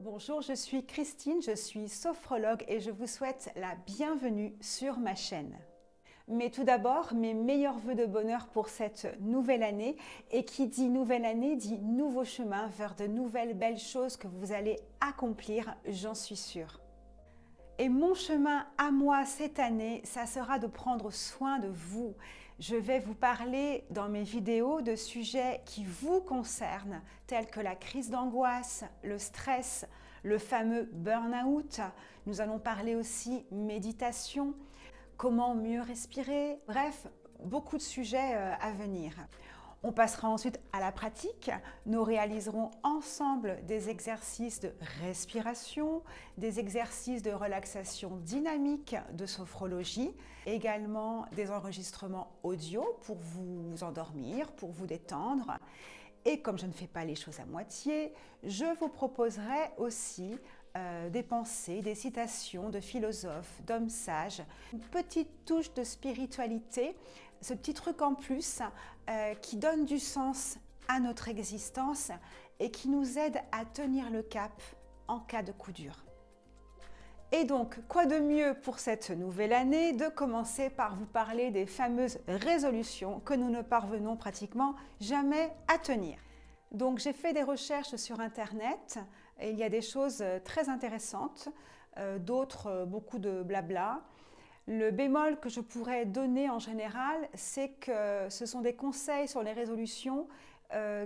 Bonjour, je suis Christine, je suis sophrologue et je vous souhaite la bienvenue sur ma chaîne. Mais tout d'abord, mes meilleurs vœux de bonheur pour cette nouvelle année. Et qui dit nouvelle année dit nouveau chemin vers de nouvelles belles choses que vous allez accomplir, j'en suis sûre. Et mon chemin à moi cette année, ça sera de prendre soin de vous. Je vais vous parler dans mes vidéos de sujets qui vous concernent, tels que la crise d'angoisse, le stress, le fameux burn-out. Nous allons parler aussi méditation, comment mieux respirer, bref, beaucoup de sujets à venir. On passera ensuite à la pratique. Nous réaliserons ensemble des exercices de respiration, des exercices de relaxation dynamique de sophrologie, également des enregistrements audio pour vous endormir, pour vous détendre. Et comme je ne fais pas les choses à moitié, je vous proposerai aussi des pensées, des citations de philosophes, d'hommes sages, une petite touche de spiritualité, ce petit truc en plus qui donne du sens à notre existence et qui nous aide à tenir le cap en cas de coup dur. Et donc, quoi de mieux pour cette nouvelle année de commencer par vous parler des fameuses résolutions que nous ne parvenons pratiquement jamais à tenir. Donc j'ai fait des recherches sur Internet et il y a des choses très intéressantes, d'autres beaucoup de blabla. Le bémol que je pourrais donner en général, c'est que ce sont des conseils sur les résolutions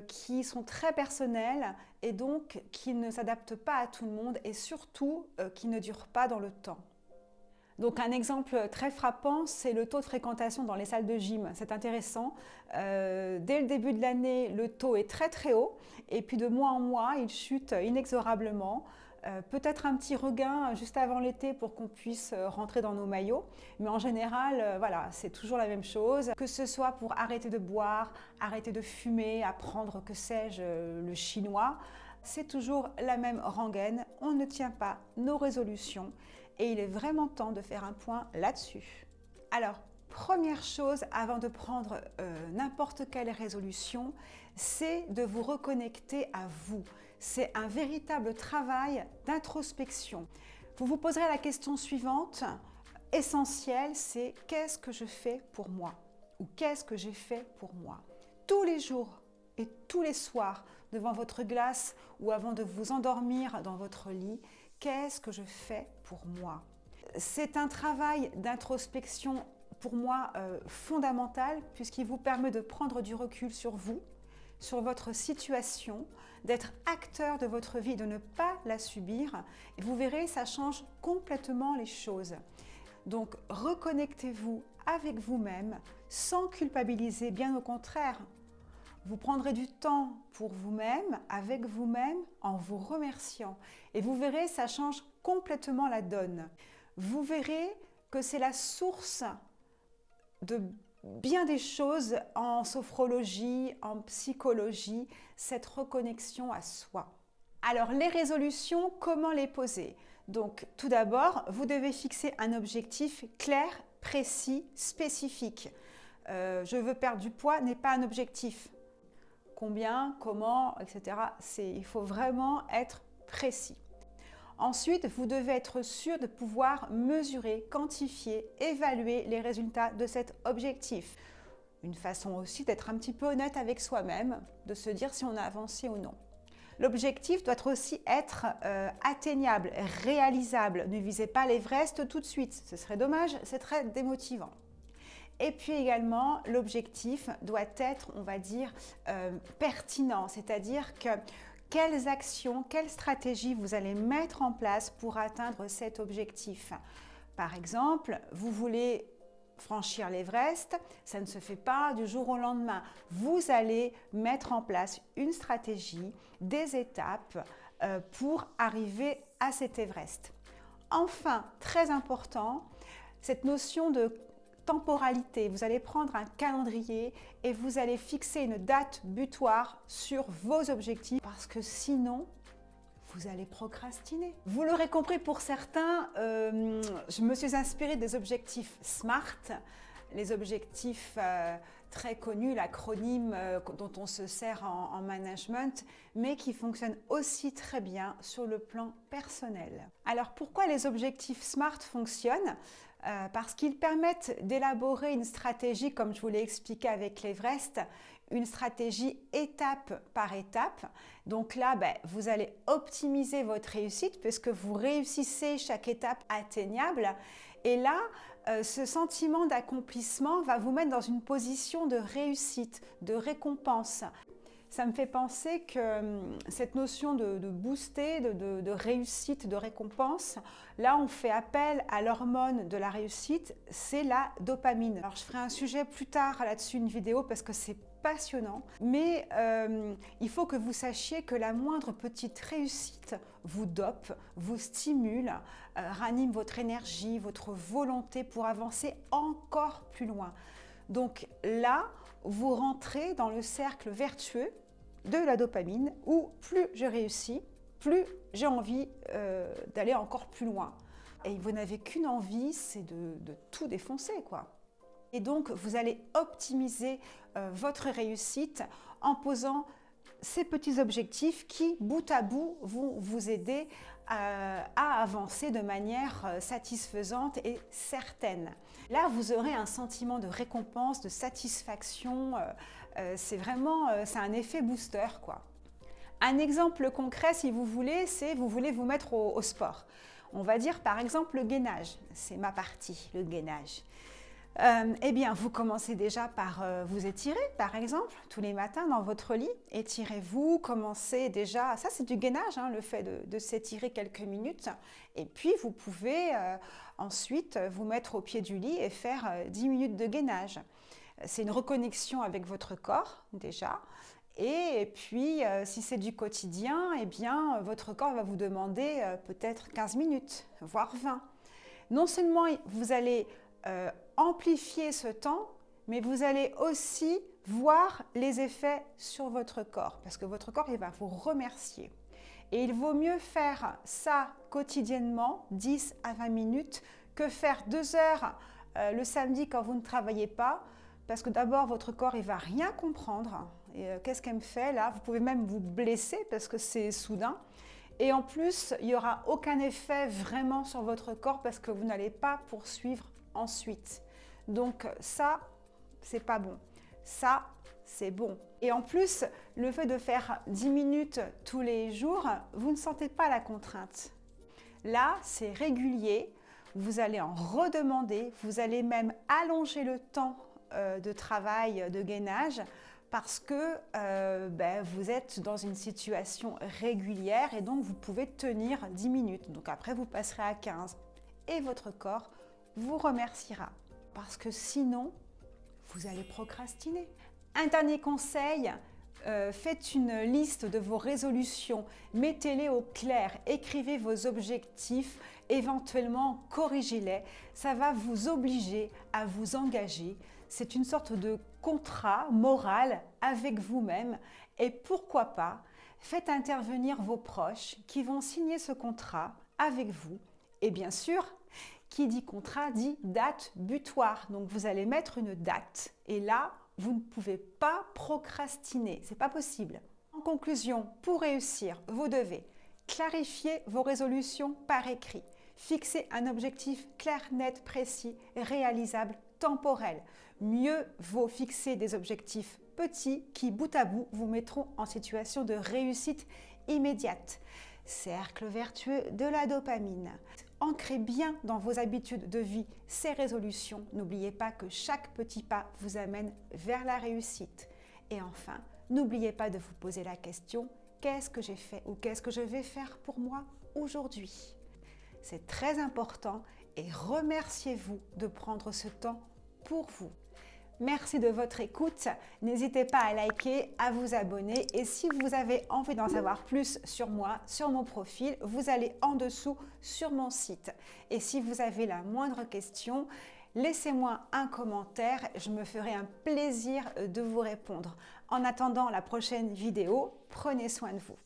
qui sont très personnels et donc qui ne s'adaptent pas à tout le monde et surtout qui ne durent pas dans le temps. Donc un exemple très frappant, c'est le taux de fréquentation dans les salles de gym. C'est intéressant. Dès le début de l'année, le taux est très très haut et puis de mois en mois, il chute inexorablement. Peut-être un petit regain juste avant l'été pour qu'on puisse rentrer dans nos maillots. Mais en général, voilà, c'est toujours la même chose. Que ce soit pour arrêter de boire, arrêter de fumer, apprendre, que sais-je, le chinois, c'est toujours la même rengaine. On ne tient pas nos résolutions. Et il est vraiment temps de faire un point là-dessus. Alors, première chose avant de prendre n'importe quelle résolution, c'est de vous reconnecter à vous. C'est un véritable travail d'introspection. Vous vous poserez la question suivante, essentielle, c'est qu'est-ce que je fais pour moi? Ou qu'est-ce que j'ai fait pour moi? Tous les jours et tous les soirs, devant votre glace ou avant de vous endormir dans votre lit, qu'est-ce que je fais pour moi? C'est un travail d'introspection pour moi fondamental puisqu'il vous permet de prendre du recul sur vous, sur votre situation, d'être acteur de votre vie, de ne pas la subir. Et vous verrez, ça change complètement les choses. Donc reconnectez-vous avec vous-même sans culpabiliser, bien au contraire. Vous prendrez du temps pour vous-même, avec vous-même, en vous remerciant. Et vous verrez, ça change complètement la donne. Vous verrez que c'est la source de bien des choses en sophrologie, en psychologie, cette reconnexion à soi. Alors, les résolutions, comment les poser? Donc, tout d'abord, vous devez fixer un objectif clair, précis, spécifique. Je veux perdre du poids n'est pas un objectif. Combien, comment, etc. Il faut vraiment être précis. Ensuite, vous devez être sûr de pouvoir mesurer, quantifier, évaluer les résultats de cet objectif. Une façon aussi d'être un petit peu honnête avec soi-même, de se dire si on a avancé ou non. L'objectif doit aussi être atteignable, réalisable. Ne visez pas l'Everest tout de suite, ce serait dommage, c'est très démotivant. Et puis également, l'objectif doit être, on va dire, pertinent, c'est-à-dire que quelles actions, quelles stratégies vous allez mettre en place pour atteindre cet objectif. Par exemple, vous voulez franchir l'Everest, ça ne se fait pas du jour au lendemain. Vous allez mettre en place une stratégie, des étapes pour arriver à cet Everest. Enfin, très important, cette notion de temporalité. Vous allez prendre un calendrier et vous allez fixer une date butoir sur vos objectifs parce que sinon, vous allez procrastiner. Vous l'aurez compris pour certains, je me suis inspirée des objectifs SMART les objectifs très connus, l'acronyme dont on se sert en management, mais qui fonctionne aussi très bien sur le plan personnel. Alors pourquoi les objectifs SMART fonctionnent? Parce qu'ils permettent d'élaborer une stratégie, comme je vous l'ai expliqué avec l'Everest, une stratégie étape par étape. Donc là, vous allez optimiser votre réussite puisque vous réussissez chaque étape atteignable. Et là, ce sentiment d'accomplissement va vous mettre dans une position de réussite, de récompense. Ça me fait penser que cette notion de booster, de réussite, de récompense, là on fait appel à l'hormone de la réussite, c'est la dopamine. Alors je ferai un sujet plus tard là-dessus, une vidéo, parce que c'est passionnant, mais il faut que vous sachiez que la moindre petite réussite vous dope, vous stimule, ranime votre énergie, votre volonté pour avancer encore plus loin. Donc là, vous rentrez dans le cercle vertueux de la dopamine où plus je réussis, plus j'ai envie d'aller encore plus loin. Et vous n'avez qu'une envie, c'est de tout défoncer, quoi. Et donc, vous allez optimiser votre réussite en posant ces petits objectifs qui, bout à bout, vont vous aider à avancer de manière satisfaisante et certaine. Là, vous aurez un sentiment de récompense, de satisfaction. C'est un effet booster, quoi. Un exemple concret, si vous voulez, c'est vous voulez vous mettre au sport. On va dire par exemple le gainage. C'est ma partie, le gainage. Eh bien, vous commencez déjà par vous étirer, par exemple, tous les matins dans votre lit. Étirez-vous, commencez déjà, ça c'est du gainage, hein, le fait de s'étirer quelques minutes. Et puis, vous pouvez ensuite vous mettre au pied du lit et faire 10 minutes de gainage. C'est une reconnexion avec votre corps, déjà. Et puis, si c'est du quotidien, eh bien, votre corps va vous demander peut-être 15 minutes, voire 20. Non seulement vous allez amplifier ce temps, mais vous allez aussi voir les effets sur votre corps, parce que votre corps, il va vous remercier. Et il vaut mieux faire ça quotidiennement, 10 à 20 minutes, que faire 2 heures le samedi quand vous ne travaillez pas, parce que d'abord, votre corps, il ne va rien comprendre. Et qu'est-ce qu'elle me fait là? Vous pouvez même vous blesser parce que c'est soudain. Et en plus, il n'y aura aucun effet vraiment sur votre corps parce que vous n'allez pas poursuivre ensuite. Donc ça, c'est pas bon. Ça, c'est bon. Et en plus, le fait de faire 10 minutes tous les jours, vous ne sentez pas la contrainte. Là, c'est régulier. Vous allez en redemander. Vous allez même allonger le temps de travail, de gainage, parce que vous êtes dans une situation régulière et donc vous pouvez tenir 10 minutes. Donc après, vous passerez à 15 et votre corps vous remerciera parce que sinon, vous allez procrastiner. Un dernier conseil, faites une liste de vos résolutions, mettez-les au clair, écrivez vos objectifs, éventuellement corrigez-les. Ça va vous obliger à vous engager. C'est une sorte de contrat moral avec vous-même et pourquoi pas, faites intervenir vos proches qui vont signer ce contrat avec vous. Et bien sûr, qui dit contrat dit date butoir. Donc vous allez mettre une date et là, vous ne pouvez pas procrastiner, c'est pas possible. En conclusion, pour réussir, vous devez clarifier vos résolutions par écrit, fixer un objectif clair, net, précis, réalisable, temporel. Mieux vaut fixer des objectifs petits qui, bout à bout, vous mettront en situation de réussite immédiate. Cercle vertueux de la dopamine. Ancrez bien dans vos habitudes de vie ces résolutions. N'oubliez pas que chaque petit pas vous amène vers la réussite. Et enfin, n'oubliez pas de vous poser la question « Qu'est-ce que j'ai fait ou qu'est-ce que je vais faire pour moi aujourd'hui ?» C'est très important et remerciez-vous de prendre ce temps pour vous. Merci de votre écoute. N'hésitez pas à liker, à vous abonner et si vous avez envie d'en savoir plus sur moi, sur mon profil, vous allez en dessous sur mon site. Et si vous avez la moindre question, laissez-moi un commentaire, je me ferai un plaisir de vous répondre. En attendant la prochaine vidéo, prenez soin de vous.